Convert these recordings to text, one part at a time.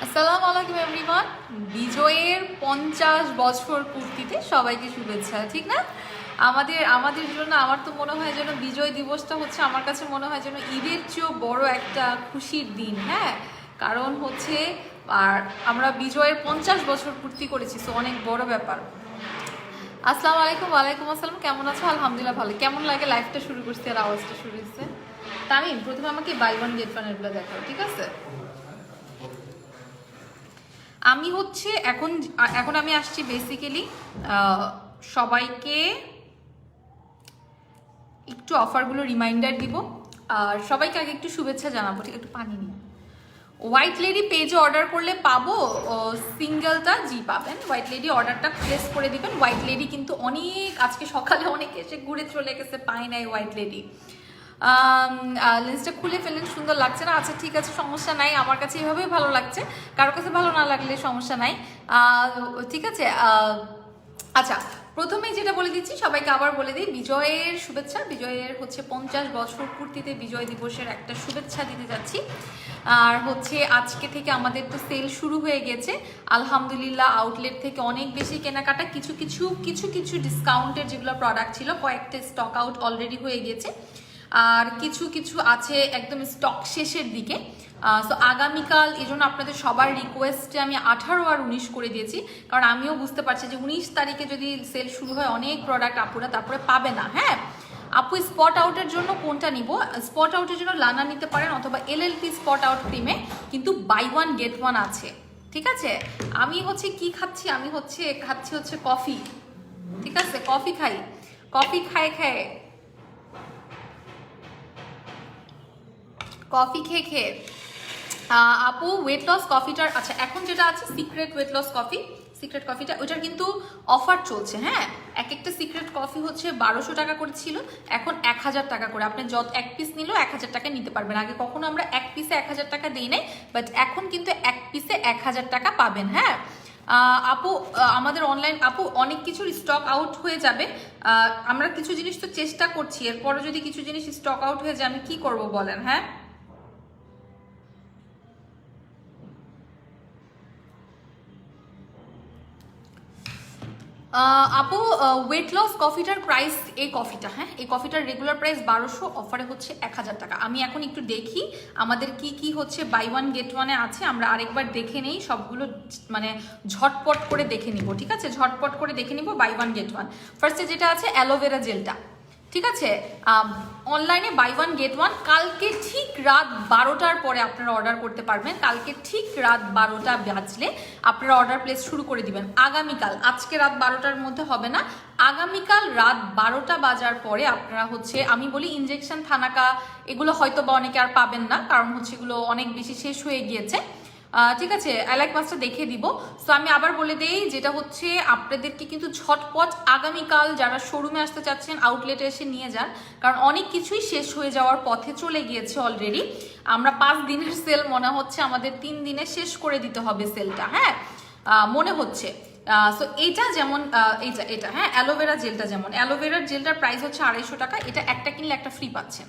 আসসালামু আলাইকুম এভরিওয়ান। বিজয়ের 50 বছর পূর্তিতে সবাইকে শুভেচ্ছা, ঠিক না? আমাদের আমাদের জন্য আমার তো মনে হয় যেন বিজয় দিবসটা হচ্ছে, আমার কাছে মনে হয় যেন ঈদের চেয়েও বড় একটা খুশির দিন। হ্যাঁ, কারণ হচ্ছে আর আমরা বিজয়ের 50 বছর পূর্তি করেছি, সো অনেক বড় ব্যাপার। আসসালামু আলাইকুম। ওয়ালাইকুম আসসালাম। কেমন আছো? আলহামদুলিল্লাহ ভালো। কেমন লাগে লাইফটা শুরু করছি আর আওয়াজটা শুরু হচ্ছে? তামিম, প্রথমে আমাকে বাই ওয়ান গেট ওয়ান এগুলো দেখাও, ঠিক আছে? আমি হচ্ছে এখন এখন আমি আসছি বেসিক্যালি সবাইকে একটু অফারগুলো রিমাইন্ডার দিব আর সবাইকে আগে একটু শুভেচ্ছা জানাবো। ঠিক, একটু পানি নিয়ে। হোয়াইট লেডি পেজে অর্ডার করলে পাবো সিঙ্গেলটা? জি পাবেন। হোয়াইট লেডি অর্ডারটা প্লেস করে দিবেন। হোয়াইট লেডি কিন্তু অনেক আজকে সকালে অনেক এসে ঘুরে চলে গেছে, পাই নাই হোয়াইট লেডি। লেন্সটা খুলে ফেললেন, সুন্দর লাগছে না? আচ্ছা ঠিক আছে, সমস্যা নাই, আমার কাছে এভাবেই ভালো লাগছে, কারো কাছে ভালো না লাগলে সমস্যা নাই। ঠিক আছে। আচ্ছা, প্রথমেই যেটা বলে দিচ্ছি, সবাইকে আবার বলে দিই বিজয়ের শুভেচ্ছা। বিজয়ের হচ্ছে 50 বছর পূর্তিতে বিজয় দিবসের একটা শুভেচ্ছা দিতে যাচ্ছি। আর হচ্ছে আজকে থেকে আমাদের তো সেল শুরু হয়ে গেছে আলহামদুলিল্লাহ। আউটলেট থেকে অনেক বেশি কেনাকাটা, কিছু কিছু কিছু কিছু ডিসকাউন্টের যেগুলো প্রোডাক্ট ছিল কয়েকটা স্টক আউট অলরেডি হয়ে গেছে, আর কিছু কিছু আছে একদম স্টক শেষের দিকে। সো আগামীকাল এই জন্য আপনাদের সবার রিকোয়েস্টে আমি 18 আর 19 করে দিয়েছি, কারণ আমিও বুঝতে পারছি যে 19 তারিখে যদি সেল শুরু হয় অনেক প্রোডাক্ট আপুরা তারপরে পাবে না। হ্যাঁ আপু, স্পট আউটের জন্য কোনটা নিব? স্পট আউটের জন্য লানা নিতে পারেন অথবা এলএলপি স্পট আউট ক্রিমে কিন্তু বাই ওয়ান গেট ওয়ান আছে, ঠিক আছে? আমি হচ্ছে কি খাচ্ছি, আমি খাচ্ছি হচ্ছে কফি, ঠিক আছে? কফি খাই, কফি খায় খায় কফি খেয়ে খেয়ে আপু ওয়েট লস কফিটার, আচ্ছা এখন যেটা আছে secret weight loss coffee, secret কফিটা ওইটার কিন্তু অফার চলছে। হ্যাঁ, এক একটা সিক্রেট কফি হচ্ছে 1200 টাকা করে ছিল, এখন 1000 টাকা করে। আপনি যত এক পিস নিলেও 1000 টাকা নিতে পারবেন। আগে কখনো আমরা এক পিসে 1000 টাকা দিই নাই, বাট এখন কিন্তু এক পিসে 1000 টাকা পাবেন। হ্যাঁ আপু, আমাদের অনলাইন আপু অনেক কিছুর স্টক আউট হয়ে যাবে। আমরা কিছু জিনিস তো চেষ্টা করছি, এরপরে যদি কিছু জিনিস স্টক আউট হয়ে যায় আমি কি করব বলেন? হ্যাঁ আপু, ওয়েট লস কফিটার প্রাইস, এই কফিটা, হ্যাঁ এই কফিটার রেগুলার প্রাইস 1200, অফারে হচ্ছে 1000 টাকা। আমি এখন একটু দেখি আমাদের কি কি হচ্ছে বাই ওয়ান গেট ওয়ানে আছে, আমরা আরেকবার দেখে নেই সবগুলো, মানে ঝটপট করে দেখে নিব, ঠিক আছে? ঝটপট করে দেখে নিব বাই ওয়ান গেট ওয়ান। ফার্স্টে যেটা আছে অ্যালোভেরা জেলটা, ঠিক আছে? অনলাইনে বাই ওয়ান গেট ওয়ান কালকে ঠিক রাত 12টার পরে আপনারা অর্ডার করতে পারবেন। কালকে ঠিক রাত 12টা বাজলে আপনারা অর্ডার প্লেস শুরু করে দিবেন। আগামীকাল, আজকে রাত 12টার মধ্যে হবে না, আগামীকাল রাত 12টা বাজার পরে আপনারা হচ্ছে, আমি বলি ইনজেকশন থানাকা এগুলো হয়তো বা অনেকে আর পাবেন না, কারণ হচ্ছে এগুলো অনেক বেশি শেষ হয়ে গিয়েছে। ঠিক আছে, অ্যালাইক মাছটা দেখে দিব। সো আমি আবার বলে দেই, যেটা হচ্ছে আপনাদেরকে কিন্তু ঝটপট আগামীকাল যারা শোরুমে আসতে চাচ্ছেন আউটলেটে এসে নিয়ে যান, কারণ অনেক কিছুই শেষ হয়ে যাওয়ার পথে চলে গিয়েছে অলরেডি। আমরা 5 দিনের সেল মনে হচ্ছে আমাদের 3 দিনে শেষ করে দিতে হবে সেলটা। হ্যাঁ মনে হচ্ছে। সো এইটা যেমন এটা হ্যাঁ অ্যালোভেরা জেলটা, যেমন অ্যালোভেরার জেলটার প্রাইস হচ্ছে 250 টাকা। এটা একটা কিনলে একটা ফ্রি পাচ্ছেন,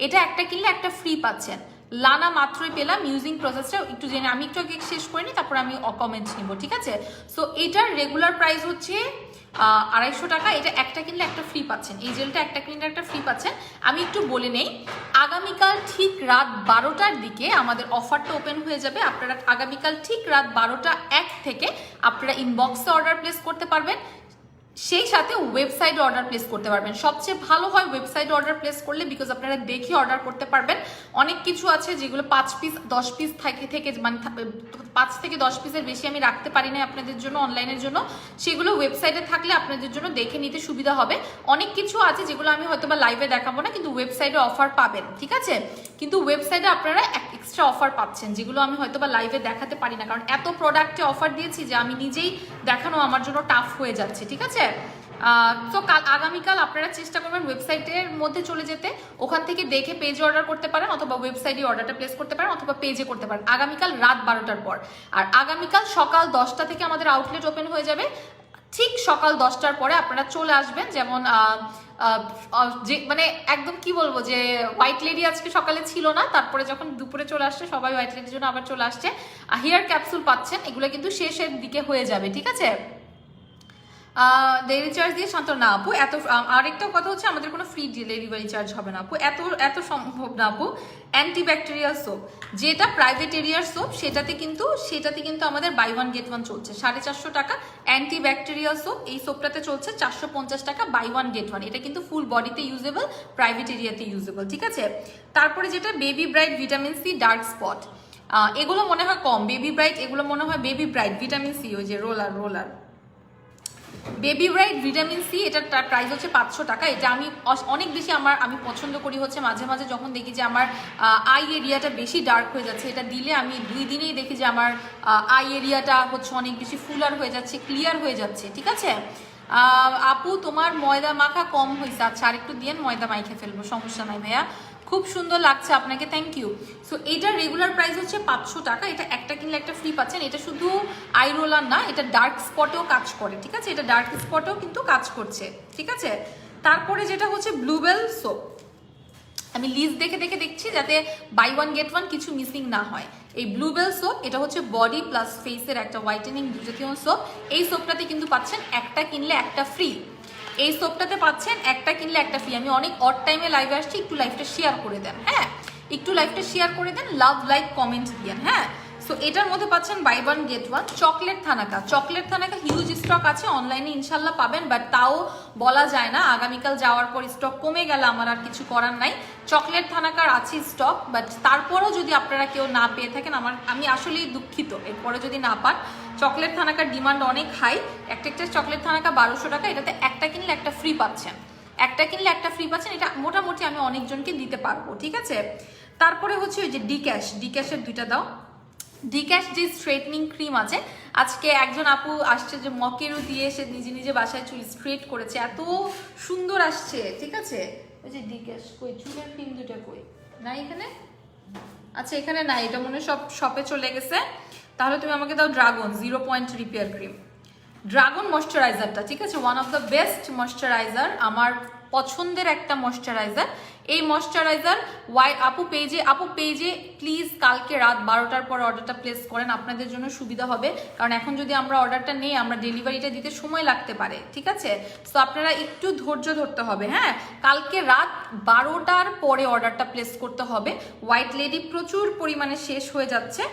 এটা একটা কিনলে একটা ফ্রি পাচ্ছেন। লানা মাত্রই পেলাম, ইউজিং প্রসেসটা একটু জেনে আমি একটু আগে শেষ করিনি, তারপর আমি কমেন্ট নিব, ঠিক আছে? সো এটার রেগুলার প্রাইস হচ্ছে 250 টাকা। এটা একটা কিনলে একটা ফ্রি পাচ্ছেন, এই জেলটা একটা কিনলে একটা ফ্রি পাচ্ছেন। আমি একটু বলে নেই, আগামীকাল ঠিক রাত 12টার দিকে আমাদের অফারটা ওপেন হয়ে যাবে। আপনারা আগামীকাল ঠিক রাত 12টা 1 থেকে আপনারা ইনবক্সে অর্ডার প্লেস করতে পারবেন, সেই সাথে ওয়েবসাইটে অর্ডার প্লেস করতে পারবেন। সবচেয়ে ভালো হয় ওয়েবসাইটে অর্ডার প্লেস করলে, বিকজ আপনারা দেখে অর্ডার করতে পারবেন। অনেক কিছু আছে যেগুলো 5 পিস 10 পিস থেকে মানে 5 থেকে 10 পিসের বেশি আমি রাখতে পারি না আপনাদের জন্য অনলাইনের জন্য, সেগুলো ওয়েবসাইটে থাকলে আপনাদের জন্য দেখে নিতে সুবিধা হবে। অনেক কিছু আছে যেগুলো আমি হয়তো বা লাইভে দেখাবো না, কিন্তু ওয়েবসাইটে অফার পাবেন, ঠিক আছে? কিন্তু ওয়েবসাইটে আপনারা এক্সট্রা অফার পাচ্ছেন যেগুলো আমি হয়তো বা লাইভে দেখাতে পারি না, কারণ এত প্রোডাক্টে অফার দিয়েছি যে আমি নিজেই দেখানো আমার জন্য টাফ হয়ে যাচ্ছে, ঠিক আছে? তো আগামীকাল আপনারা চেষ্টা করবেন ওয়েবসাইটের মধ্যে চলে যেতে, ওখান থেকে দেখে পেজে অর্ডার করতে পারেন অথবা ওয়েবসাইটে অর্ডারটা প্লেস করতে পারেন অথবা পেজে করতে পারেন আগামীকাল রাত 12টার পর। আর আগামীকাল সকাল 10টা থেকে আমাদের আউটলেট ওপেন হয়ে যাবে, ঠিক সকাল 10টার পরে আপনারা চলে আসবেন। যেমন যে মানে একদম কি বলবো যে হোয়াইট লেডি আজকে সকালে ছিল না, তারপরে যখন দুপুরে চলে আসছে সবাই হোয়াইট লেডির জন্য আবার চলে আসছে। হেয়ার ক্যাপসুল পাচ্ছেন, এগুলো কিন্তু শেষের দিকে হয়ে যাবে, ঠিক আছে। ডেলিভারি চার্জ দিয়ে শান্ত না আপু, এত আরেকটা কথা হচ্ছে আমাদের কোনো ফ্রি ডেলিভারি চার্জ হবে না আপু, এত সম্ভব না আপু। অ্যান্টিব্যাকটেরিয়াল সোপ, যেটা প্রাইভেট এরিয়ার সোপ, সেটাতে কিন্তু আমাদের বাই 1 get 1 চলছে 450 টাকা। অ্যান্টিব্যাকটেরিয়াল সোপ, এই সোপটাতে চলছে 450 টাকা বাই 1 get 1। এটা কিন্তু ফুল বডিতে ইউজেবল, প্রাইভেট এরিয়াতে ইউজেবল, ঠিক আছে। তারপরে যেটা Baby Bright vitamin C dark spot, এগুলো মনে হয় কম। বেবি ব্রাইট, এগুলো মনে হয় বেবি ব্রাইট ভিটামিন সি, ওই যে roller Baby Bright vitamin C, এটার প্রাইস হচ্ছে 500 টাকা। এটা আমি অনেক বেশি আমি পছন্দ করি হচ্ছে মাঝে মাঝে যখন দেখি যে আমার আই এরিয়াটা বেশি ডার্ক হয়ে যাচ্ছে, এটা দিলে আমি 2 দিনেই দেখি যে আমার আই এরিয়াটা হচ্ছে অনেক বেশি ফুলার হয়ে যাচ্ছে, ক্লিয়ার হয়ে যাচ্ছে, ঠিক আছে। আপু তোমার ময়দা মাখা কম হয়েছে, আচ্ছা আরেকটু দিয়ে ময়দা মাইখে ফেলবো, সমস্যা নাই ভাইয়া, খুব সুন্দর লাগছে আপনাকে, থ্যাংক ইউ। সো এটার রেগুলার প্রাইস হচ্ছে 500 টাকা। এটা একটা কিনলে একটা ফ্রি পাচ্ছেন। এটা শুধু আই রোলার না, এটা ডার্ক স্পটেও কাজ করে, ঠিক আছে। এটা ডার্ক স্পটেও কিন্তু কাজ করছে, ঠিক আছে। তারপরে যেটা হচ্ছে ব্লুবেল সোপ, আমি লিস্ট দেখে দেখছি যাতে বাই 1 get 1 কিছু মিসিং না হয়। এই ব্লুবেল সোপ, এটা হচ্ছে বডি প্লাস ফেসের একটা হোয়াইটেনিং জাতীয় সোপ। এই সোপটাতে কিন্তু পাচ্ছেন একটা কিনলে একটা ফ্রি। এই সোপটাতে পাচ্ছেন একটা কিনলে একটা ফ্রি। আমি অনেক অড টাইমে লাইভে আসছি, একটু লাইভটা শেয়ার করে দেন, হ্যাঁ, একটু লাইভটা শেয়ার করে দেন, লাভ লাইক কমেন্ট দিয়েন, হ্যাঁ। সো এটার মধ্যে পাচ্ছেন বাই 1 get 1। চকলেট থানাকা হিউজ স্টক আছে, অনলাইনে ইনশাল্লাহ পাবেন, বাট তাও বলা যায় না, আগামীকাল যাওয়ার পর স্টক কমে গেলে আমার আর কিছু করার নাই। চকলেট থানাকার আছে স্টক, বাট তারপরেও যদি আপনারা কেউ না পেয়ে থাকেন আমি আসলেই দুঃখিত, এরপরে যদি না পান। চকলেট থানাকার ডিমান্ড অনেক হাই, একটা চকলেট থানাকা 1200 টাকা, এটাতে একটা কিনলে একটা ফ্রি পাচ্ছেন, এটা মোটামুটি আমি অনেকজনকে দিতে পারবো, ঠিক আছে। তারপরে হচ্ছে ওই যে ডিক্যাশের 2টা দাও। ডিক্যাশ যে স্ট্রেটনিং ক্রিম আছে, আজকে একজন আপু আসছে যে মকেরু দিয়ে সে নিজে বাসায় চুল স্ট্রেট করেছে, এত সুন্দর আসছে, ঠিক আছে। ওই যে ডিক্যাশ কই, চুলের ক্রিম 2টা কই, না এখানে, আচ্ছা এখানে নাই, এটা মনে সব শপে চলে গেছে। তাহলে তুমি আমাকে দাও dragon 0 point repair cream, dragon ময়শ্চারাইজারটা, ঠিক আছে। One of the best moisturiser, আমার পছন্দের একটা ময়শ্চারাইজার। এই ময়শ্চারাইজার আপু পেজে প্লিজ কালকে রাত 12টার পর অর্ডারটা প্লেস করেন, আপনাদের জন্য সুবিধা হবে। কারণ এখন যদি আমরা অর্ডারটা নেই, আমরা ডেলিভারিটা দিতে সময় লাগতে পারে, ঠিক আছে। তো আপনারা একটু ধৈর্য ধরতে হবে, হ্যাঁ। কালকে রাত 12টার পরে অর্ডারটা প্লেস করতে হবে। হোয়াইট লেডি প্রচুর পরিমাণে শেষ হয়ে যাচ্ছে।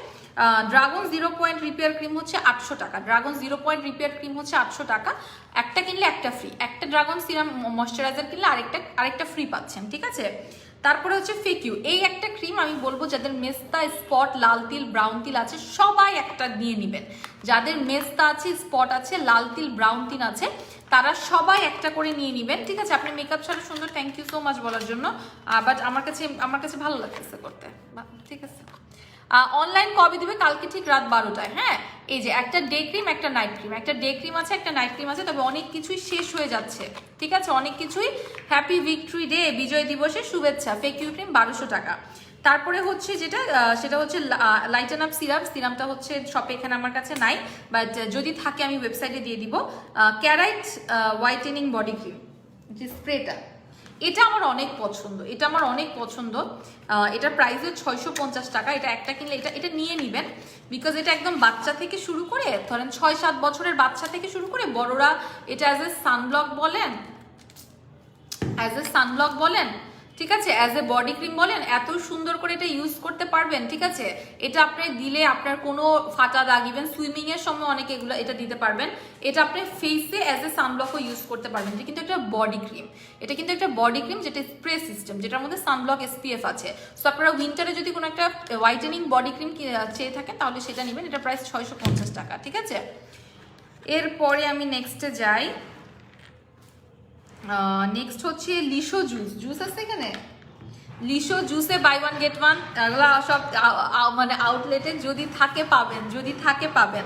ড্রাগন 0 পয়েন্ট রিপেয়ার ক্রিম হচ্ছে 800 টাকা। ড্রাগন 0 পয়েন্ট রিপেয়ার ক্রিম হচ্ছে 800 টাকা। একটা কিনলে একটা ফ্রি, একটা ড্রাগন সিরাম ময়শ্চারাইজার কিনলে আরেকটা ফ্রি পাচ্ছেন, ঠিক আছে। তারপরে হচ্ছে ফেকিউ, এই একটা ক্রিম আমি বলবো যাদের মেস্তা স্পট লাল তিল ব্রাউন তিল আছে সবাই একটা নিয়ে নেবেন। যাদের মেস্তা আছে, স্পট আছে, লাল তিল ব্রাউন তিল আছে, তারা সবাই একটা করে নিয়ে নেবেন, ঠিক আছে। আপনি মেকআপ ছাড়া সুন্দর, থ্যাংক ইউ সো মাচ বলার জন্য, বাট আমার কাছে ভালো লাগতেছে করতে, ঠিক আছে। অনলাইন কবে দিবে? কালকে ঠিক রাত 12টায়, হ্যাঁ। এই যে একটা ডে ক্রিম, একটা নাইট ক্রিম, একটা ডে ক্রিম আছে, একটা নাইট ক্রিম আছে, তবে অনেক কিছুই শেষ হয়ে যাচ্ছে, ঠিক আছে, অনেক কিছুই। হ্যাপি ভিক্টরি ডে, বিজয় দিবসের শুভেচ্ছা। ফেকিউ ক্রিম 1200 টাকা। তারপরে হচ্ছে সেটা হচ্ছে লাইটেন আপ সিরামটা হচ্ছে শপে, এখানে আমার কাছে নাই, বাট যদি থাকে আমি ওয়েবসাইটে দিয়ে দিব। ক্যারাইট হোয়াইটেনিং বডি ক্রিম, যে স্প্রেটা, এটা আমার অনেক পছন্দ, এটার প্রাইস 650 টাকা। এটা একটা কিনলে এটা নিয়ে নেবেন, বিকজ এটা একদম বাচ্চা থেকে শুরু করে, ধরেন 6-7 বছরের বাচ্চা থেকে শুরু করে বড়রা এটা অ্যাজ এ সানব্লক বলেন, ঠিক আছে, অ্যাজ এ বডি ক্রিম বলেন, এত সুন্দর করে এটা ইউজ করতে পারবেন, ঠিক আছে। এটা আপনি দিলে আপনার কোনো ফাটা দাগ, ইভেন সুইমিং এর সময় অনেকে এটা দিতে পারবেন। এটা আপনি ফেসে অ্যাজ এ সানব্লকও ইউজ করতে পারবেন। এটা কিন্তু একটা বডি ক্রিম, যেটা স্প্রে সিস্টেম, যেটার মধ্যে সানব্লক SPF আছে। সো আপনারা উইন্টারে যদি কোনো একটা হোয়াইটেনিং বডি ক্রিম চেয়ে থাকেন তাহলে সেটা নেবেন। এটা প্রাইস 650 টাকা, ঠিক আছে। এরপরে আমি নেক্সটে যাই। নেক্সট হচ্ছে লিশো জুস আছে এখানে, লিশো জুসে বাই 1 get 1, এগুলো সব মানে আউটলেটে যদি থাকে পাবেন,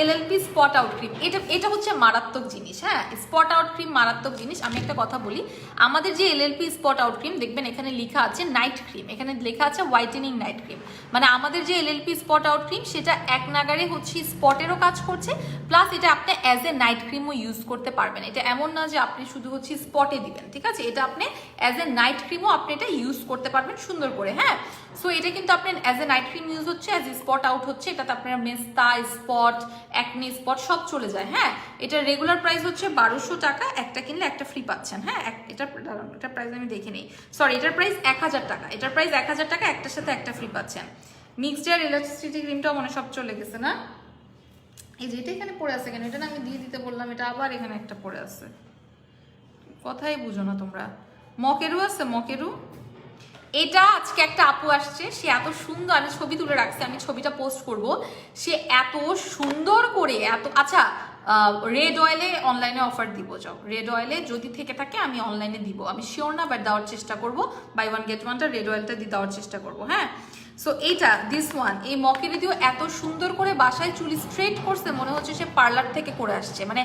এলএলপি স্পট আউট ক্রিম, এটা হচ্ছে মারাত্মক জিনিস। হ্যাঁ, স্পট আউট ক্রিম মারাত্মক জিনিস। আমি একটা কথা বলি, আমাদের যে এলএলপি স্পট আউট ক্রিম দেখবেন এখানে লেখা আছে নাইট ক্রিম, এখানে লেখা আছে হোয়াইটেনিং নাইট ক্রিম। মানে আমাদের যে এলএলপি স্পট আউট ক্রিম সেটা এক নাগারে হচ্ছে স্পটেরও কাজ করছে, প্লাস এটা আপনি অ্যাজ এ নাইট ক্রিমও ইউজ করতে পারবেন। এটা এমন না যে আপনি শুধু হচ্ছে স্পটে দিবেন, ঠিক আছে, এটা আপনি অ্যাজ এ নাইট ক্রিমও আপনি এটা ইউজ করতে পারবেন সুন্দর করে। হ্যাঁ, সো এটা কিন্তু আপনার as a night cream use হচ্ছে, অ্যাজ এ স্পট আউট হচ্ছে, এটাতে আপনার মেস্তা স্পট একনি স্পট সব চলে যায়। হ্যাঁ, এটার রেগুলার প্রাইস হচ্ছে 1200 টাকা, একটা কিনলে একটা ফ্রি পাচ্ছেন। হ্যাঁ, এটার প্রাইস আমি দেখে নেই, সরি, এটার প্রাইস 1000 টাকা, এটার প্রাইস 1000 টাকা, একটার সাথে একটা ফ্রি পাচ্ছেন। মিক্সড এয়ার ইলাস্টিসিটি ক্রিমটাও মনে সব চলে গেছে না, এই যে এটা এখানে পড়ে আছে কেন, এটা না আমি দিয়ে দিতে বললাম, এটা আবার এখানে একটা পড়ে আছে, কথাই বুঝো না তোমরা। মকেরু আছে, মকেরু, এটা আজকে একটা আপু আসছে, সে এত সুন্দর, আমি ছবি তুলে রাখছি, আমি ছবিটা পোস্ট করব, সে এত সুন্দর করে এত, আচ্ছা রেড অয়েলে অনলাইনে অফার দিব, যাও রেড অয়েলে যদি থেকে থাকে আমি অনলাইনে দিব, আমি শিওর না, বাট দেওয়ার চেষ্টা করব, বাই ওয়ান গেট ওয়ানটা রেড অয়েলটা দিয়ে দেওয়ার চেষ্টা করবো। হ্যাঁ, সো এইটা দিস ওয়ান, এই মকেরি দিয়েও এত সুন্দর করে বাসায় চুল স্ট্রেট করছে, মনে হচ্ছে সে পার্লার থেকে করে আসছে, মানে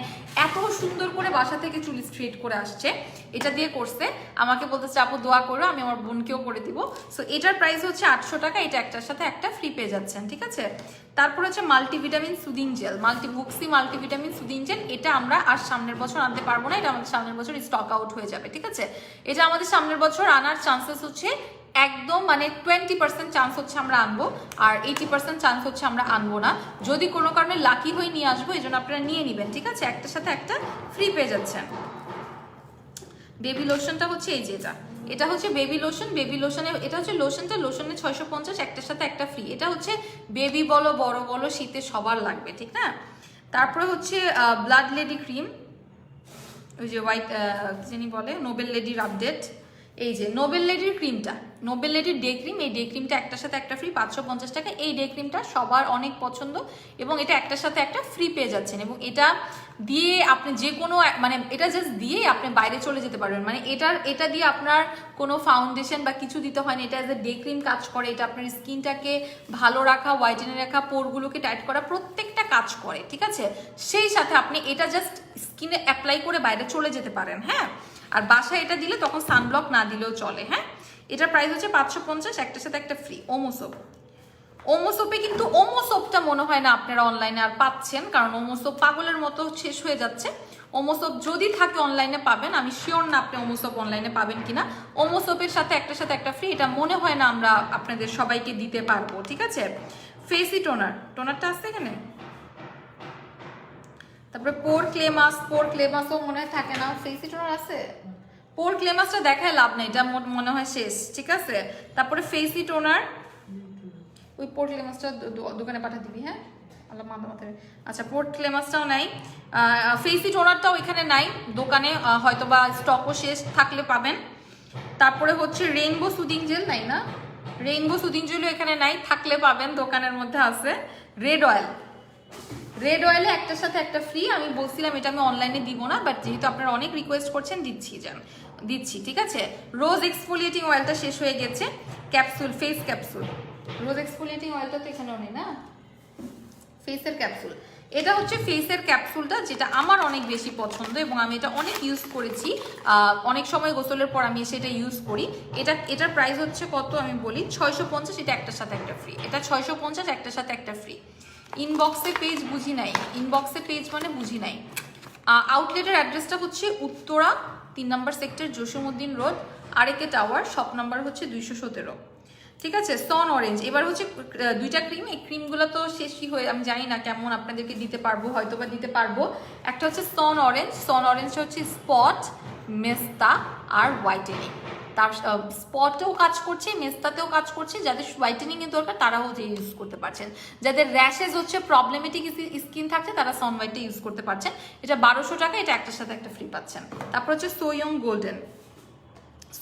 এত সুন্দর করে বাসা থেকে চুল স্ট্রেট করে আসছে, এটা দিয়ে করছে। আমাকে বলতেছে আপু দোয়া করো, আমি আমার বোনকেও করে দিব। সো এটার প্রাইস হচ্ছে 800 টাকা, এটা একটার সাথে একটা ফ্রি পেয়ে যাচ্ছেন, ঠিক আছে। তারপর হচ্ছে মাল্টিভিটামিন সুদিং জেল, মাল্টিভুক্সি মাল্টিভিটামিন সুদিং জেল, এটা আমরা আর সামনের বছর আনতে পারবো না, এটা আমাদের সামনের বছর স্টক আউট হয়ে যাবে, ঠিক আছে। এটা আমাদের সামনের বছর আনার চান্সেস হচ্ছে একদম, মানে 20% চান্স হচ্ছে আমরা আনবো, আর 80% চান্স হচ্ছে আমরা আনবো না। যদি কোনো কারণে লাকি হয়ে নিয়ে আসবো, এই জন্য আপনারা নিয়ে নেবেন, ঠিক আছে, একটার সাথে একটা ফ্রি পেয়ে যাচ্ছেন। বেবি লোশনটা হচ্ছে এই যে এটা হচ্ছে বেবি লোশন, বেবি লোশনে এটা হচ্ছে লোশনটা, লোশনে 650, একটার সাথে একটা ফ্রি। এটা হচ্ছে বেবি বলো বড় বলো শীতে সবার লাগবে, ঠিক না। তারপরে হচ্ছে ব্লাড লেডি ক্রিম, ওই যে হোয়াইট যিনি বলে নোবেল লেডির আপডেট, এই যে নোবেল লেডির ক্রিমটা, নোবেল লেডির ডে ক্রিম, এই ডে ক্রিমটা একটার সাথে একটা ফ্রি, 550 টাকা। এই ডে ক্রিমটা সবার অনেক পছন্দ, এবং এটা একটার সাথে একটা ফ্রি পেয়ে যাচ্ছেন, এবং এটা দিয়ে আপনি যে কোনো, মানে এটা জাস্ট দিয়ে আপনি বাইরে চলে যেতে পারবেন, মানে এটা দিয়ে আপনার কোনো ফাউন্ডেশন বা কিছু দিতে হয় না, এটা এজ এ ডে ক্রিম কাজ করে, এটা আপনার স্কিনটাকে ভালো রাখা, হোয়াইটেনে রাখা, পোরগুলোকে টাইট করা, প্রত্যেকটা কাজ করে, ঠিক আছে। সেই সাথে আপনি এটা জাস্ট স্কিনে অ্যাপ্লাই করে বাইরে চলে যেতে পারেন। হ্যাঁ, আর বাসায় এটা দিলে তখন সানব্লক না দিলেও চলে। হ্যাঁ, এটার প্রাইস হচ্ছে 550, একটার সাথে একটা ফ্রি। ওমোসোপ, ওমোসোপে কিন্তু ওমোসোপটা মনে হয় না আপনারা অনলাইনে আর পাচ্ছেন, কারণ ওমোসোপ পাগলের মতো শেষ হয়ে যাচ্ছে। ওমোসোপ যদি থাকে অনলাইনে পাবেন, আমি শিওর না আপনি ওমোসোপ অনলাইনে পাবেন কিনা। ওমোসোপের সাথে একটার সাথে একটা ফ্রি, এটা মনে হয় না আমরা আপনাদের সবাইকে দিতে পারবো, ঠিক আছে। ফেসি টোনার, টোনারটা আসছে এখানে। তারপরে পোর ক্লে মাস্ক, পোর ক্লে মাস্কও মনে হয় থাকে না, ফেসি টোনার আছে, পোর ক্লে মাস্কটা দেখায় লাভ নেই, এটা মনে হয় শেষ, ঠিক আছে। তারপরে ফেসি টোনার, ওই পোর ক্লে মাস্কটা দোকানে পাঠিয়ে দিবি। হ্যাঁ, আল্লাহ মাথায়, আচ্ছা পোর ক্লে মাস্কটাও নাই, ফেসি টোনারটাও এখানে নাই দোকানে, হয়তো বা স্টকও শেষ, থাকলে পাবেন। তারপরে হচ্ছে রেইনবো সুদিং জেল, নাই না, রেইনবো সুদিং জেলও এখানে নাই, থাকলে পাবেন, দোকানের মধ্যে আছে। রেড অয়েল, রেড অয়েলে একটার সাথে একটা ফ্রি, আমি বলছিলাম এটা আমি অনলাইনে দিব না, বাট যেহেতু আপনারা অনেক রিকোয়েস্ট করছেন দিচ্ছি, ঠিক আছে। রোজ এক্সফোলিয়েটিং অয়েলটা শেষ হয়ে গেছে, ক্যাপসুল, ফেস ক্যাপসুল, রোজ এক্সফোলিয়েটিং অয়েলটা তো এখানেও নেই না, ফেসের ক্যাপসুল, এটা হচ্ছে ফেসের ক্যাপসুলটা, যেটা আমার অনেক বেশি পছন্দ, এবং আমি এটা অনেক ইউজ করেছি, অনেক সময় গোসলের পর আমি সেটা ইউজ করি। এটার প্রাইস হচ্ছে কত আমি বলি, 650, এটা একটার সাথে একটা ফ্রি, এটা 650, একটার সাথে একটা ফ্রি। ইনবক্সে পেজ বুঝি নাই, ইনবক্সে পেজ মানে বুঝি নাই। আউটলেটের অ্যাড্রেসটা হচ্ছে উত্তরা 3 নম্বর sector, Jasimuddin road, R K tower, shop number হচ্ছে 217, ঠিক আছে। সন অরেঞ্জ, এবার হচ্ছে দুইটা ক্রিম, এই ক্রিমগুলো তো শেষই হয়ে, আমি জানি না কেমন আপনাদেরকে দিতে পারবো, হয়তো বা দিতে পারবো। একটা হচ্ছে সন অরেঞ্জ, সন অরেঞ্জটা হচ্ছে স্পট, মেস্তা আর হোয়াইটেনিং, তার স্পটেও কাজ করছে, মেস্তাতেও কাজ করছে, যাদের হোয়াইটেনিং এর দরকার তারাও যে ইউজ করতে পারছেন, যাদের র্যাশেস হচ্ছে, প্রবলেমেটিক স্কিন থাকছে, তারা সন হোয়াইটটা ইউজ করতে পারছেন। এটা 1200 টাকা, এটা একটার সাথে একটা ফ্রি পাচ্ছেন। তারপর হচ্ছে সোয়ং গোল্ডেন,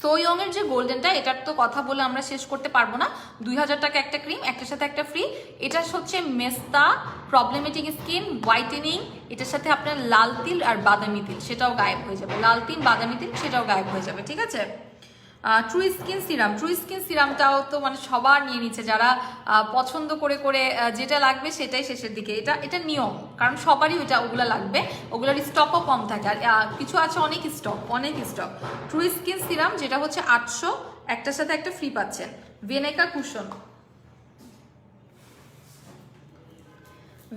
সোয়ং এর যে গোল্ডেনটা, এটার তো কথা বলে আমরা শেষ করতে পারবো না, 2000 টাকা একটা ক্রিম, একটার সাথে একটা ফ্রি। এটা হচ্ছে মেস্তা, প্রবলেমেটিক স্কিন, হোয়াইটেনিং, এটার সাথে আপনার লাল তিল আর বাদামি তিল সেটাও গায়েব হয়ে যাবে, লাল তিল বাদামি তিল সেটাও গায়েব হয়ে যাবে, ঠিক আছে। ট্রু স্কিন সিরামটাও তো মানে সবার নিয়ে নিচ্ছে, যারা পছন্দ করে করে যেটা লাগবে সেটাই শেষের দিকে, এটা নিয়ম, কারণ সবারই ওগুলো লাগবে, ওগুলোর স্টকও কম থাকে, আর কিছু আছে অনেক স্টক। ট্রু স্কিন সিরাম যেটা হচ্ছে 800, একটার সাথে একটা ফ্রি পাচ্ছেন।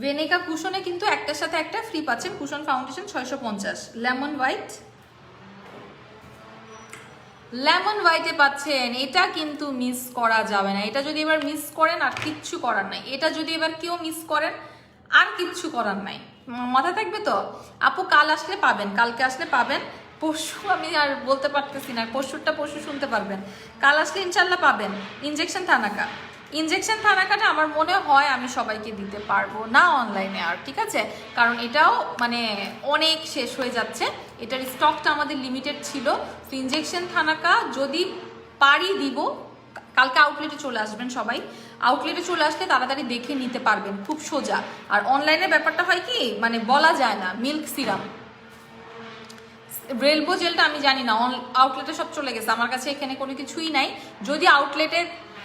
ভেনেকা কুশনে কিন্তু একটার সাথে একটা ফ্রি পাচ্ছেন। Cushion foundation 650। লেমন হোয়াইটে পাচ্ছেন, এটা কিন্তু মিস করা যাবে না। এটা যদি এবার মিস করেন আর কিচ্ছু করার নাই, এটা যদি এবার কেউ মিস করেন আর কিচ্ছু করার নাই, মাথা থাকবে তো। আপু কালকে আসলে পাবেন, পরশু আমি আর বলতে পারতেছি না, পরশু শুনতে পারবেন, কাল আসলে ইনশাল্লাহ পাবেন। ইনজেকশন থানাকাটা আমার মনে হয় আমি সবাইকে দিতে পারবো না অনলাইনে আর, ঠিক আছে, কারণ এটাও মানে অনেক শেষ হয়ে যাচ্ছে, এটার স্টকটা আমাদের লিমিটেড ছিল। তো ইনজেকশন থানাকা যদি পারি দিব, কালকে আউটলেটে চলে আসবেন সবাই, আউটলেটে চলে আসলে তাড়াতাড়ি দেখে নিতে পারবেন, খুব সোজা। আর অনলাইনে ব্যাপারটা হয় কি মানে বলা যায় না। মিল্ক সিরাম, রেলবো জেলটা আমি জানি না, আউটলেটে সব চলে গেছে, আমার কাছে এখানে কোনো কিছুই নাই। যদি আউটলেটে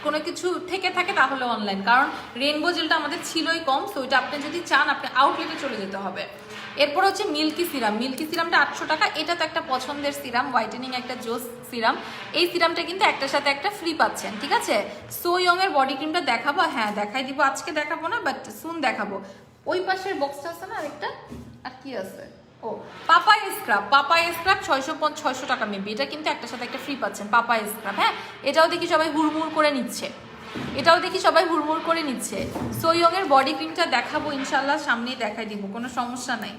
কোনো কিছু থেকে থাকে তাহলে অনলাইন, কারণ রেনবো জেলটা আমাদের ছিলই কম, তো ওইটা আপনি যদি চান আপনি আউটলেটে চলে যেতে হবে। এরপর হচ্ছে মিল্কি সিরামটা 800 টাকা। এটা তো একটা পছন্দের সিরাম, হোয়াইটেনিং একটা জোস সিরাম। এই সিরামটা কিন্তু একটার সাথে একটা ফ্রি পাচ্ছেন, ঠিক আছে। সো ইয়ং এর বডি ক্রিমটা দেখাবো, হ্যাঁ দেখাই দিব, আজকে দেখাবো না বাট সুন দেখাবো। ওই পাশের বক্সটা আছে না আরেকটা, আর কি আছে, ও পাপায়া স্ক্রাব 600 টাকা মেবি, এটা কিন্তু একটার সাথে একটা ফ্রি পাচ্ছেন। পাপায়া স্ক্রাব, হ্যাঁ এটাও দেখি সবাই হুড়মুড় করে নিচ্ছে। সো ইয়ং এর বডি ক্রিমটা দেখাবো ইনশাল্লাহ, সামনেই দেখাই দিব, কোনো সমস্যা নাই।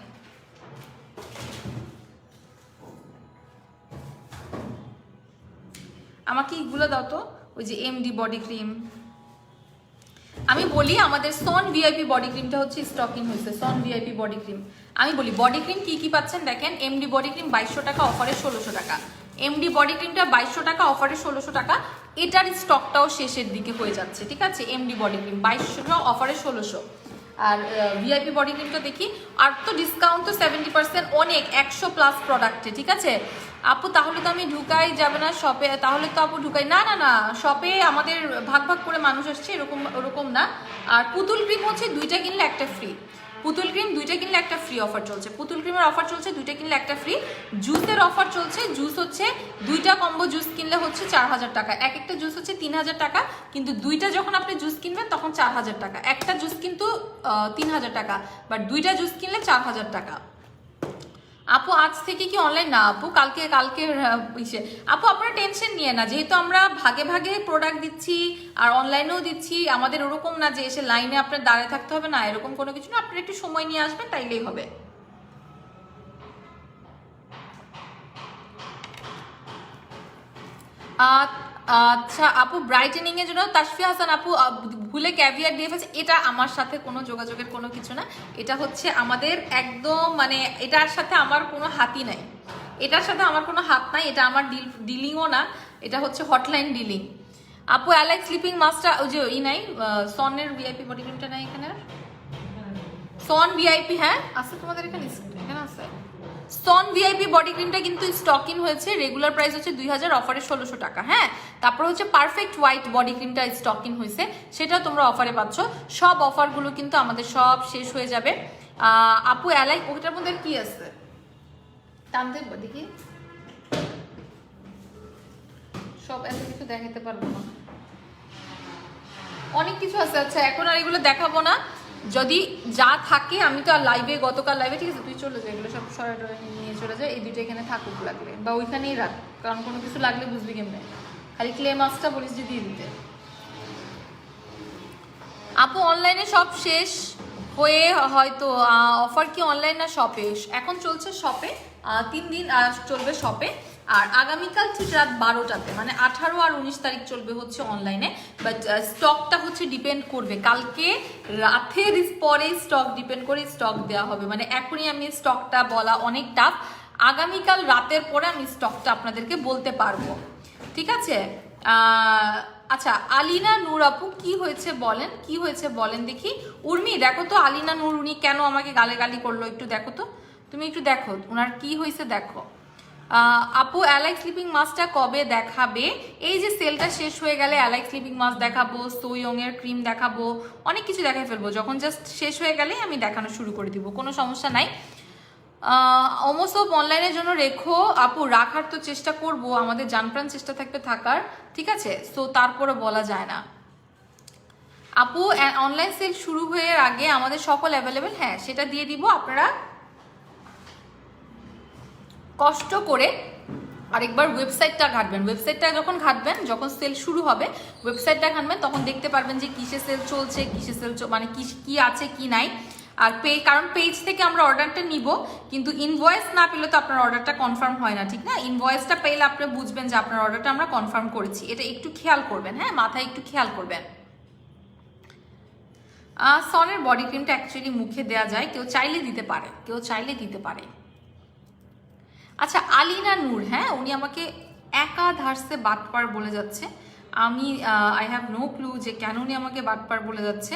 আমাকে এগুলো দাও তো, ওই যে এমডি বডি ক্রিম। আমি বলি আমাদের সন ভিআইপি বডি ক্রিমটা হচ্ছে স্টকিং হয়েছে, সন ভিআইপি বডি ক্রিম। আমি বলি বডি ক্রিম কি পাচ্ছেন দেখেন। এমডি বডি ক্রিম 2200 টাকা, অফারে 1600 টাকা। এমডি বডি ক্রিমটা 2200 টাকা, অফারে 1600 টাকা। এটার স্টকটাও শেষের দিকে হয়ে যাচ্ছে, ঠিক আছে। এমডি বডি ক্রিম 2200, অফারে 1600। আর ভিআইপি বডি ক্রিমটা দেখি, আর তো ডিসকাউন্ট তো 70%, অনেক 100+ প্রোডাক্টে, ঠিক আছে। আপু তাহলে তো আমি ঢুকাই যাবে না শপে, তাহলে তো আপু ঢুকাই না শপে আমাদের ভাগ করে মানুষ আসছে, ওরকম না। আর পুতুল ক্রিম হচ্ছে 2টা কিনলে একটা ফ্রি, পুতুল ক্রিম 2টা কিনলে একটা ফ্রি অফার চলছে, পুতুল ক্রিমের অফার চলছে, 2টা কিনলে একটা ফ্রি। জুসের অফার চলছে, জুস হচ্ছে 2টা কম্বো জুস কিনলে হচ্ছে 4000 টাকা, একটা জুস হচ্ছে 3000 টাকা, কিন্তু 2টা যখন আপনি জুস কিনবেন তখন 4000 টাকা। একটা জুস কিন্তু 3000 টাকা, বাট 2টা জুস কিনলে 4000 টাকা। আপু আজ থেকে কি অনলাইন? না আপু, কালকে আপু আপনারা টেনশন নিয়ে না, যেহেতু আমরা ভাগে ভাগে প্রোডাক্ট দিচ্ছি আর অনলাইনেও দিচ্ছি, আমাদের ওরকম না যে এসে লাইনে আপনার দাঁড়িয়ে থাকতে হবে, না এরকম কোনো কিছু না, আপনারা একটু সময় নিয়ে আসবেন তাইলেই হবে। আচ্ছা আপু, ব্রাইটেনিং এর জন্য তাসফিয়া হাসান আপু ভুলে ক্যাভিয়ার দিয়ে ফেলছে, এটা আমার সাথে কোনো যোগাযোগের কোনো কিছু না, এটা হচ্ছে আমাদের একদম মানে এটার সাথে আমার কোনো হাতই নাই, এটা আমার ডিলিংও না, এটা হচ্ছে হটলাইন ডিলিং। আপু অ্যালেক্স স্লিপিং মাস্কটা ওই যে নাই, সনের ভিআইপি বডি ক্রিমটা নাই এখানে, সন ভিআইপি, হ্যাঁ আছে তোমাদের এখানে আছে। সন ভিআইপি বডি ক্রিমটা কিন্তু স্টক ইন হয়েছে, রেগুলার প্রাইস হচ্ছে 2000, অফারে 1600 টাকা, হ্যাঁ। তারপর হচ্ছে পারফেক্ট হোয়াইট বডি ক্রিমটা স্টক ইন হয়েছে, সেটাও তোমরা অফারে পাচ্ছ। সব অফারগুলো কিন্তু আমাদের সব শেষ হয়ে যাবে। আপু ওটার মধ্যে কি আছে টানতে দেখি, সব এত কিছু দেখাতে পারবো না, অনেক কিছু আছে। আচ্ছা এখন আর এগুলো দেখাবো না, যদি যা থাকে আমি তো আর লাইভে, গতকাল লাইভে, ঠিক আছে তুই চলে যাই, এগুলো সব সরাসরি নিয়ে চলে যায়, এই দুটো এখানে থাকুক লাগলে, বা ওইখানেই রাখ, কারণ কোনো কিছু লাগলে বুঝবি কেমনে, খালি ক্লে মাস্কটা বলিস যে দিয়ে দিতে। আপু অনলাইনে সব শেষ হয়ে হয়তো, অফার কি অনলাইন না শপে? এখন চলছে শপে, 3 দিন চলবে শপে, আর আগামীকাল ঠিক রাত 12টাতে মানে 18 আর 19 তারিখ চলবে হচ্ছে অনলাইনে। বাট স্টকটা হচ্ছে ডিপেন্ড করবে, কালকে রাতের পরে স্টক ডিপেন্ড করে স্টক দেওয়া হবে, মানে এখনই আমি স্টকটা বলা অনেক টাফ, আগামীকাল রাতের পরে আমি স্টকটা আপনাদেরকে বলতে পারবো, ঠিক আছে। আচ্ছা আলিনা নূর আপু কি হয়েছে বলেন দেখি। উর্মি দেখো তো আলিনা নূর উনি কেন আমাকে গালাগালি করলো, একটু দেখো তো, তুমি একটু দেখো ওনার কি হয়েছে দেখো। আপু অ্যালাইক স্লিপিং মাস্কটা কবে দেখাবে? এই যে সেলটা শেষ হয়ে গেলে অ্যালাইক স্লিপিং মাস্ক দেখাবো, সোয়ং এর ক্রিম দেখাবো, অনেক কিছু দেখাই ফেলবো। যখন জাস্ট শেষ হয়ে গেলে আমি দেখানো শুরু করে দিব, কোনো সমস্যা নাই। অমোসব অনলাইনের জন্য রেখো আপু। রাখার তো চেষ্টা করব, আমাদের জানপ্রাণ চেষ্টা থাকবে থাকার, ঠিক আছে? সো তারপরে বলা যায় না আপু। অনলাইন সেল শুরু হয়ে আগে আমাদের সকল অ্যাভেলেবেল, হ্যাঁ সেটা দিয়ে দিব। আপনারা কষ্ট করে আরেকবার ওয়েবসাইটটা ঘাটবেন। ওয়েবসাইটটা যখন ঘাটবেন, যখন সেল শুরু হবে ওয়েবসাইটটা ঘাটবেন, তখন দেখতে পারবেন যে কিসে সেল চলছে, কিসে সেল মানে কি আছে কি নাই। আর কারণ পেজ থেকে আমরা অর্ডারটা নিব, কিন্তু ইনভয়েস না পেলে তো আপনার অর্ডারটা কনফার্ম হয় না, ঠিক না? ইনভয়েসটা পেলে আপনি বুঝবেন যে আপনার অর্ডারটা আমরা কনফার্ম করেছি। এটা একটু খেয়াল করবেন, হ্যাঁ মাথায় একটু খেয়াল করবেন। সনের বডি ক্রিমটা অ্যাকচুয়ালি মুখে দেওয়া যায়, কেউ চাইলে দিতে পারে, কেউ চাইলে দিতে পারে। আচ্ছা আলিনা নূর, হ্যাঁ উনি আমাকে একাধারসে বাটপার বলে যাচ্ছে। আমি আই হ্যাভ নো ক্লু যে কেন উনি আমাকে বাটপার বলে যাচ্ছে।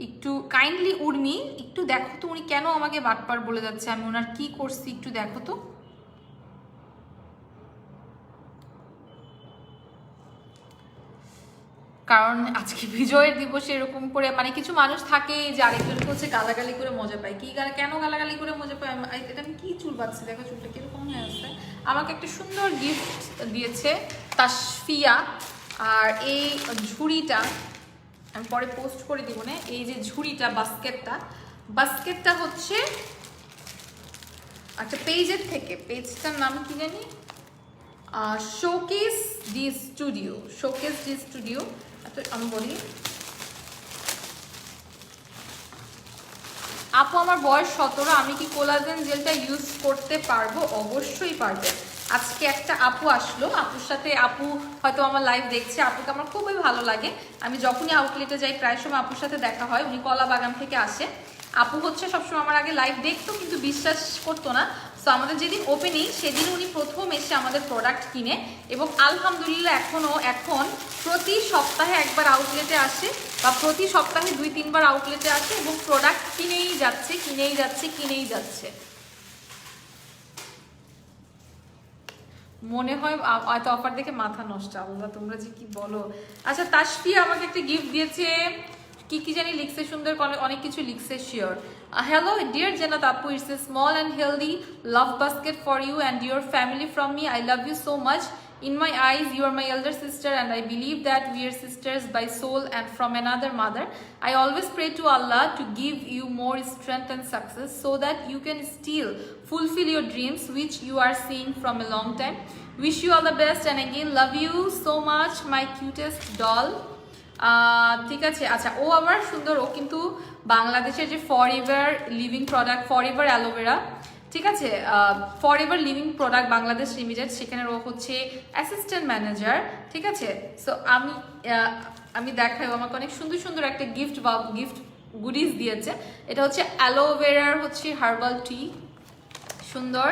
একটু কাইন্ডলি উর্মি একটু দেখো তো উনি কেন আমাকে বাটপার বলে যাচ্ছে, আমি ওনার কি করছি একটু দেখো তো। কারণ আজকে বিজয়ের দিবসে এরকম করে মানে কিছু মানুষ থাকে যে আরেকজনকে হচ্ছে গালাগালি করে মজা পায়। কি কেন গালাগালি করে মজা পায়? এটা আমি কি চুল পাচ্ছি, দেখো চুলটা কিরকম হয়ে আসছে। আমাকে একটা সুন্দর গিফট দিয়েছে তাসফিয়া, আর এই ঝুড়িটা আমি পরে পোস্ট করে দিব না। এই যে ঝুড়িটা, বাস্কেটটা হচ্ছে একটা পেজের থেকে, পেজটার নাম কি জানি, শোকেস ডি স্টুডিও। আমি বলি আপু আমার বয়স 17, আমি কি কোলাজেন জেলটা ইউজ করতে পারবো? অবশ্যই পারবেন। আজকে একটা আপু আসলো, আপুর সাথে, আপু হয়তো আমার লাইভ দেখছে, আপুকে আমার খুবই ভালো লাগে। আমি যখনই আউটলেটে যাই প্রায় সময় আপুর সাথে দেখা হয়। উনি কলা বাগান থেকে আসে। আপু হচ্ছে সবসময় আমার আগে লাইভ দেখতো কিন্তু বিশ্বাস করতো না। সো আমাদের যেদিন ওপেনিং সেদিন উনি প্রথম এসে আমাদের প্রোডাক্ট কিনে, এবং আলহামদুলিল্লাহ এখন প্রতি সপ্তাহে একবার আউটলেটে আসে, বা প্রতি সপ্তাহে 2-3 বার আউটলেটে আসে, এবং প্রোডাক্ট কিনেই যাচ্ছে। মনে হয় হয়তো অফার দেখে মাথা নষ্ট। আল্লাহ তোমরা যে কি বলো। আচ্ছা তাসফিয়া আমাকে একটা গিফট দিয়েছে, কি জানি লিখছে, সুন্দর অনেক কিছু লিখছে। Sure hello dear Janat Apu, it's a small and healthy love basket for you and your family from me. I love you so much. In my eyes you are my elder sister, and I believe that we are sisters by soul and from another mother. I always pray to Allah to give you more strength and success so that you can still fulfill your dreams which you are seeing from a long time. Wish you all the best, and again love you so much my cutest doll. ঠিক আছে। আচ্ছা ও আবার সুন্দর, ও কিন্তু বাংলাদেশের যে forever living product, forever aloe vera, ঠিক আছে, forever living product Bangladesh limited, সেখানে ও হচ্ছে অ্যাসিস্ট্যান্ট ম্যানেজার, ঠিক আছে। সো আমি দেখাই, আমাকে অনেক সুন্দর একটা গিফট গুডিজ দিয়েছে। এটা হচ্ছে অ্যালোভেরার হচ্ছে হার্বাল টি, সুন্দর।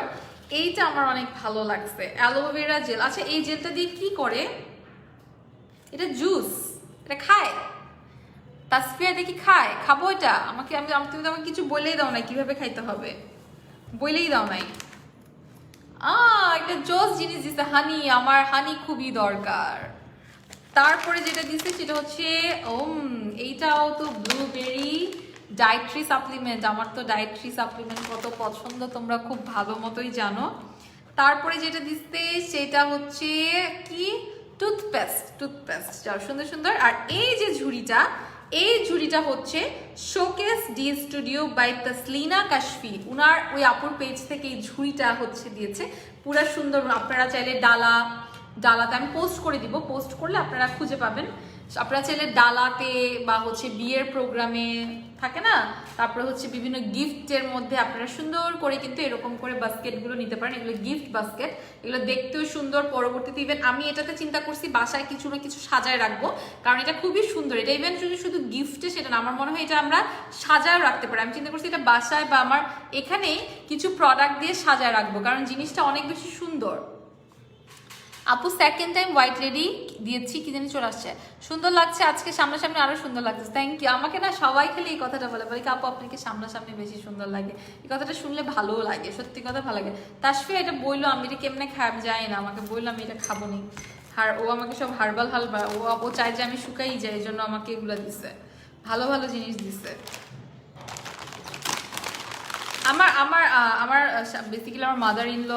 এইটা আমার অনেক ভালো লাগছে, অ্যালোভেরা জেল। আচ্ছা এই জেলটা দিয়ে কি করে? এটা জুস, এটা খায় তাসফিয়া, দেখি খায়, খাবো এটা? তুমি তো আমাকে কিছু বলেই দাও নাই কিভাবে খাইতে হবে, বলেই দাও নাই। একটা জোস জিনিস দিছে, হানি। আমার হানি খুবই দরকার। তারপরে যেটা দিছে সেটা হচ্ছে এইটাও তো ব্লুবেরি ডায়েটরি সাপ্লিমেন্ট। আমার তো ডায়েটরি সাপ্লিমেন্ট কত পছন্দ তোমরা খুব ভালো মতোই জানো। তারপরে যেটা দিচ্ছে সেটা হচ্ছে কি, টুথপেস্ট, যাও সুন্দর। আর এই যে ঝুড়িটা হচ্ছে showcase D studio by Taslina Kashfi. উনার ওই আপুর পেজ থেকে এই ঝুড়িটা হচ্ছে দিয়েছে, পুরা সুন্দর। আপনারা চাইলে ডালাতে আমি পোস্ট করে দিব, পোস্ট করলে আপনারা খুঁজে পাবেন। আপনারা চাইলে ডালাতে বা হচ্ছে বিয়ের প্রোগ্রামে থাকে না, তারপরে হচ্ছে বিভিন্ন গিফটের মধ্যে আপনারা সুন্দর করে কিন্তু এরকম করে বাস্কেটগুলো নিতে পারেন। এগুলো গিফট বাস্কেট, এগুলো দেখতেও সুন্দর। পরবর্তীতে ইভেন আমি এটাতে চিন্তা করছি বাসায় কিছু না কিছু সাজায় রাখবো, কারণ এটা খুবই সুন্দর। এটা ইভেন শুধু গিফটে সেটা না, আমার মনে হয় এটা আমরা সাজায় রাখতে পারি। আমি চিন্তা করছি এটা বাসায় বা আমার এখানে কিছু প্রোডাক্ট দিয়ে সাজায় রাখবো, কারণ জিনিসটা অনেক বেশি সুন্দর। আপু সেকেন্ড টাইম হোয়াইট লেডি দিয়েছি, কি জানি চলে আসছে। সুন্দর লাগছে আজকে, সামনাসামনি আরো সুন্দর লাগছে, থ্যাংক ইউ। আমাকে না সবাই খালি এই কথাটা বলে, বলে আপু আপনাকে সামনাসামনি বেশি সুন্দর লাগে। এই কথাটা শুনলে ভালোও লাগে, সত্যি কথা ভালো লাগে। তাসফিয়া এটা বললো, আমি এটা কেমনে খাব যাই না, আমাকে বললো আমি এটা খাবো নি। আর ও আমাকে সব হার্বাল হালবা, ও চাই যে আমি শুকাই যাই, এই জন্য আমাকে এগুলো দিছে, ভালো ভালো জিনিস দিছে। আমার আমার আমার বেসিক্যালি আমার মাদার ইন ল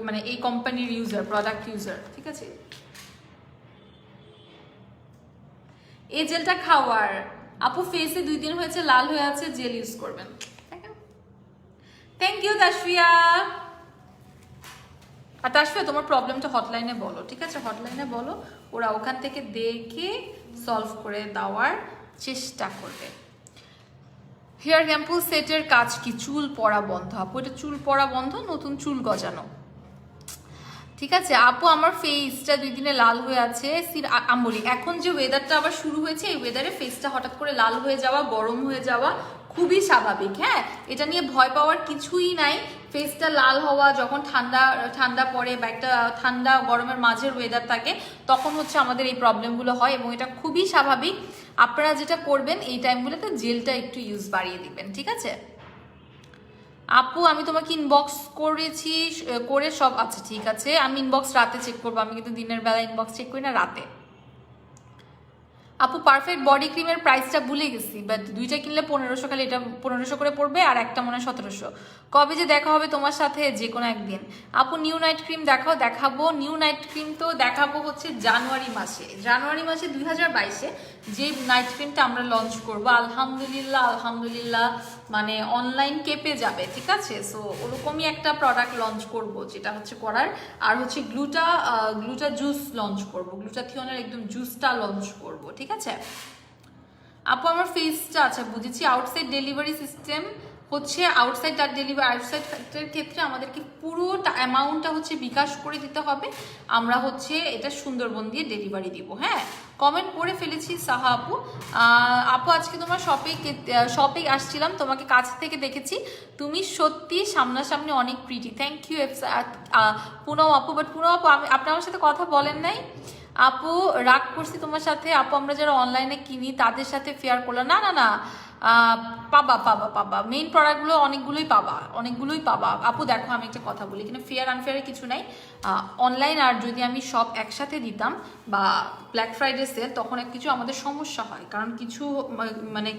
মানে এই কোম্পানির ইউজার, প্রোডাক্ট ইউজার, ঠিক আছে। এই জেলটা খাওয়ার আপু ফেসে 2 দিন হয়েছে লাল হয়ে আছে, জেল ইউজ করবেন। Thank you Tasfia. আর তাসফিয়া তোমার প্রবলেমটা হটলাইনে বলো, ঠিক আছে, হটলাইনে বলো, ওরা ওখান থেকে দেখে সলভ করে দেওয়ার চেষ্টা করবে। হেয়ার শ্যাম্পু সেটের কাজ কি? চুল পড়া বন্ধ আপু, এটা চুল পড়া বন্ধ, নতুন চুল গজানো, ঠিক আছে আপু। আমার ফেসটা 2 দিনে লাল হয়ে আছে। আমবলি এখন যে ওয়েদারটা আবার শুরু হয়েছে, এই ওয়েদারে ফেসটা হঠাৎ করে লাল হয়ে যাওয়া, গরম হয়ে যাওয়া খুবই স্বাভাবিক। হ্যাঁ, এটা নিয়ে ভয় পাওয়ার কিছুই নাই। ফেসটা লাল হওয়া যখন ঠান্ডা ঠান্ডা পড়ে বা একটা ঠান্ডা গরমের মাঝের ওয়েদার থাকে, তখন হচ্ছে আমাদের এই প্রবলেমগুলো হয়, এবং এটা খুবই স্বাভাবিক। আপনারা যেটা করবেন এই টাইমগুলোতে জেলটা একটু ইউজ বাড়িয়ে দিবেন, ঠিক আছে আপু। আমি তোমাকে ইনবক্স করেছি করে সব, আচ্ছা ঠিক আছে, আমি ইনবক্স রাতে চেক করবো, আমি কিন্তু দিনের বেলা ইনবক্স চেক করি না, রাতে। আপু পারফেক্ট বডি ক্রিমের প্রাইসটা ভুলে গেছি, বাট 2টা কিনলে 1500, খালি এটা 1500 করে পড়বে, আর একটা মনে হয় 1700। কবে যে দেখা হবে তোমার সাথে? যে কোনো একদিন। আপু নিউ নাইট ক্রিম দেখাও। দেখাবো, নিউ নাইট ক্রিম তো দেখাবো হচ্ছে জানুয়ারি মাসে 2022-এ যে নাইট ক্রিমটা আমরা লঞ্চ করব। আলহামদুলিল্লাহ আলহামদুলিল্লাহ, মানে অনলাইন কেঁপে যাবে, ঠিক আছে। সো ওরকমই একটা প্রোডাক্ট লঞ্চ করব, যেটা হচ্ছে করার। আর হচ্ছে গ্লুটা জুস লঞ্চ করব, গ্লুটাথিয়নের একদম জুসটা লঞ্চ করব, ঠিক আছে আপু। আমার ফেসটা, আচ্ছা বুঝেছি, আউটসাইড ডেলিভারি সিস্টেম হচ্ছে আউটসাইডের ক্ষেত্রে আমাদেরকে পুরো অ্যামাউন্টটা হচ্ছে বিকাশ করে দিতে হবে, আমরা হচ্ছে এটা সুন্দরবন দিয়ে ডেলিভারি দিব। হ্যাঁ, কমেন্ট করে ফেলেছি সাহা আপু। আপু আজকে তোমার শপে আসছিলাম, তোমাকে কাছ থেকে দেখেছি, তুমি সত্যি সামনাসামনি অনেক প্রিটি। থ্যাংক ইউ পুনম আপু। বাট পুনম আপু, আপনি আমার সাথে কথা বলেন নাই আপু, রাগ করছি তোমার সাথে আপু। আমরা যারা অনলাইনে কিনি তাদের সাথে ফেয়ার করলাম না, না না, পাবা মেইন প্রোডাক্টগুলো অনেকগুলোই পাবা আপু। দেখো আমি একটা কথা বলি, এখানে ফেয়ার আনফেয়ারের কিছু নাই। অনলাইন আর যদি আমি সব একসাথে দিতাম বা ব্ল্যাক ফ্রাইডে সেল, তখন কিছু আমাদের সমস্যা হয়, কারণ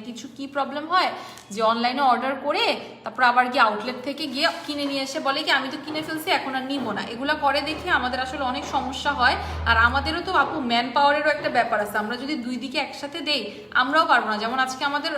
কিছু কি প্রবলেম হয় যে অনলাইনে অর্ডার করে তারপর আবার গিয়ে আউটলেট থেকে গিয়ে কিনে নিয়ে এসে বলে কি আমি তো কিনে ফেলছি, এখন আর নিবো না। এগুলা করে দেখে আমাদের আসলে অনেক সমস্যা হয়। আর আমাদেরও তো আপু ম্যান পাওয়ারেরও একটা ব্যাপার আছে, আমরা যদি 2 দিকে একসাথে দেই আমরাও পারবো না। যেমন আজকে আমাদের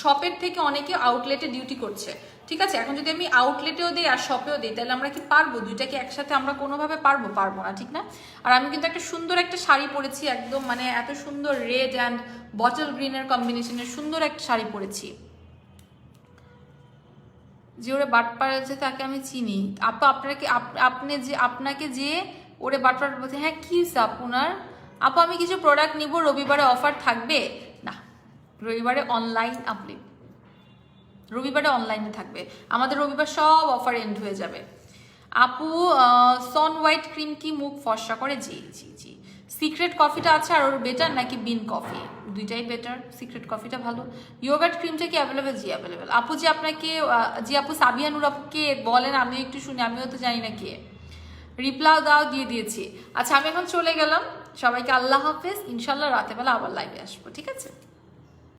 শপের থেকে অনেকে আউটলেটে ডিউটি করছে, ঠিক আছে। এখন যদি আমি আউটলেটেও দিই আর শপেও দিই, তাহলে আমরা কি পারবো? 2টাকে একসাথে আমরা কোনোভাবে পারবো না, ঠিক না। আর আমি কিন্তু একটা সুন্দর একটা শাড়ি পরেছি, একদম মানে এত সুন্দর রেড অ্যান্ড বটল গ্রিনের কম্বিনেশনের সুন্দর একটা শাড়ি পরেছি। যে ওরে বাটপার আছে তাকে আমি চিনি আপু। আপনাকে যে ওরে বাটপার বলছে, হ্যাঁ কি আপনার আপু? আমি কিছু প্রোডাক্ট নিব, রবিবারে অফার থাকবে না? রবিবারে অনলাইনে থাকবে আমাদের, রবিবার সব অফার এন্ড হয়ে যাবে আপু। সন হোয়াইট ক্রিম কি মুখ ফর্সা করে? জি জি জি। সিক্রেট কফিটা আছে, আর ওর বেটার নাকি বিন কফি? 2টাই বেটার, সিক্রেট কফিটা ভালো। ইয়োগার্ট ক্রিমটা কি অ্যাভেলেবেল? জি অ্যাভেলেবেল আপু। যে আপনাকে জি আপু, সাবিয়া নূর আপুকে বলেন, আমিও একটু শুনি, আমিও তো জানি না কে। রিপ্লাই দাও, দিয়ে দিয়েছি। আচ্ছা আমি এখন চলে গেলাম, সবাইকে আল্লাহ হাফেজ। ইনশাল্লাহ রাতেবেলা আবার লাইভে আসবো, ঠিক আছে।